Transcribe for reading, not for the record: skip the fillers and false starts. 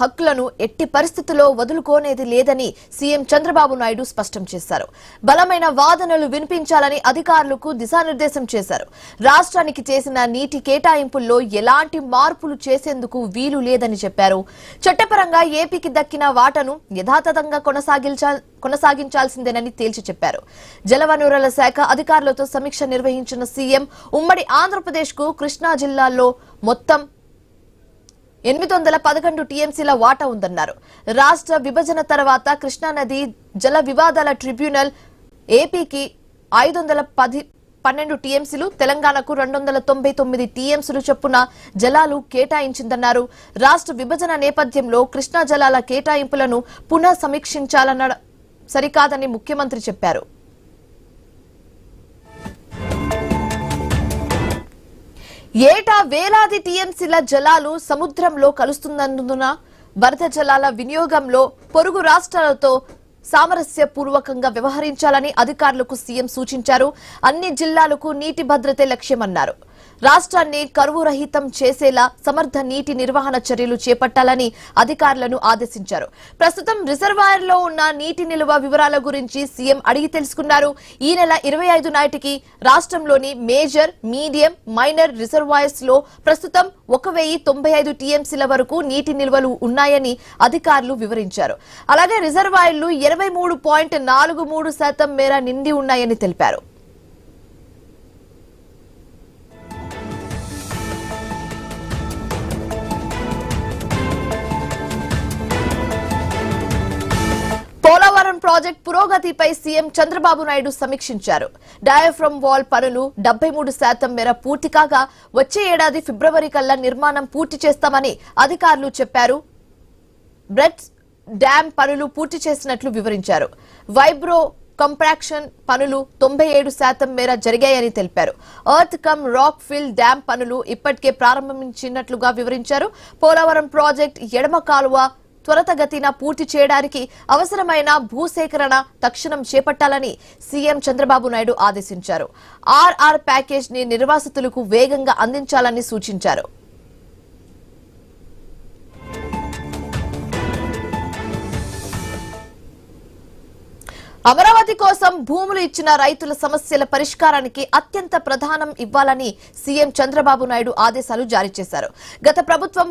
హక్కులను ఎట్టి పరిస్థితుల్లో వదులుకోనేది లేదని సీఎం చంద్రబాబు నాయుడు స్పష్టం చేశారు. బలమైన వాదనలు వినిపించాలని అధికారులకు దిశానిర్దేశం చేశారు. రాష్ట్రానికి చేసిన నీటి కేటాయింపుల్లో ఎలాంటి మార్పులు చేసేందుకు వీలు లేదని చెప్పారు. చట్టపరంగా ఏపీకి దక్కిన వాటాను యథాతథంగా కొనసాగించాల్సిందేనని తేల్చి చెప్పారు. జలవనరుల శాఖ అధికారులతో సమీక్ష నిర్వహించిన సీఎం ఉమ్మడి ఆంధ్రప్రదేశ్ కు కృష్ణా జిల్లాలో మొత్తం 811 టీఎంసీల వాటా ఉందన్నారు. రాష్ట్ర విభజన తర్వాత కృష్ణానది జల వివాదాల ట్రిబ్యునల్ ఏపీకి 512 టీఎంసీలు, తెలంగాణకు 299 టీఎంసీలు చొప్పున జలాలు కేటాయించిందన్నారు. రాష్ట్ర విభజన నేపథ్యంలో కృష్ణా జలాల కేటాయింపులను పునః సమీక్షించాలన్న సరికాదని ముఖ్యమంత్రి చెప్పారు. ఏటా వేలాది టీఎంసీల జలాలు సముద్రంలో కలుస్తున్నందున వరద జలాల వినియోగంలో పొరుగు రాష్ట్రాలతో సామరస్యపూర్వకంగా వ్యవహరించాలని అధికారులకు సీఎం సూచించారు. అన్ని జిల్లాలకు నీటి భద్రతే లక్ష్యమన్నారు. రాష్ట్రాన్ని కరువు రహితం చేసేలా సమర్థ నీటి నిర్వహణ చర్యలు చేపట్టాలని అధికారులను ఆదేశించారు. ప్రస్తుతం రిజర్వాయర్లో ఉన్న నీటి నిల్వ వివరాల గురించి సీఎం అడిగి తెలుసుకున్నారు. ఈ నెల 25 నాటికి రాష్ట్రంలోని మేజర్, మీడియం, మైనర్ రిజర్వాయర్స్ లో ప్రస్తుతం 1095 టీఎంసీల వరకు నీటి నిల్వలు ఉన్నాయని అధికారులు వివరించారు. అలాగే రిజర్వాయర్లు 23.43% మేర నిండి ఉన్నాయని తెలిపారు. పోలవరం ప్రాజెక్టు పురోగతిపై సీఎం చంద్రబాబు నాయుడు సమీక్షించారు. డయాఫ్రమ్ వాల్ పనులు 73% మేర పూర్తి కాగా వచ్చే ఏడాది ఫిబ్రవరి కల్లా నిర్మాణం పూర్తి చేస్తామని అధికారులు చెప్పారు. బ్రెడ్ డ్యాం పనులు పూర్తి చేసినట్లు వివరించారు. వైబ్రో కంప్రాక్షన్ పనులు 97% మేర జరిగాయని తెలిపారు. Earth cum rock fill dam పనులు ఇప్పటికే ప్రారంభించినట్లుగా వివరించారు. పోలవరం ప్రాజెక్టు ఎడమ కాలువ త్వరితగతిన పూర్తి చేయడానికి అవసరమైన భూసేకరణ తక్షణం చేపట్టాలని సీఎం చంద్రబాబు నాయుడు ఆదేశించారు. ఆర్ఆర్ ప్యాకేజ్ ని నిర్వాసితులకు వేగంగా అందించాలని సూచించారు. అమరావతి కోసం భూములు ఇచ్చిన రైతుల సమస్యల పరిష్కారానికి అత్యంత ప్రాధాన్యం ఇవ్వాలని సీఎం చంద్రబాబు నాయుడు ఆదేశాలు జారీ చేశారు. గత ప్రభుత్వం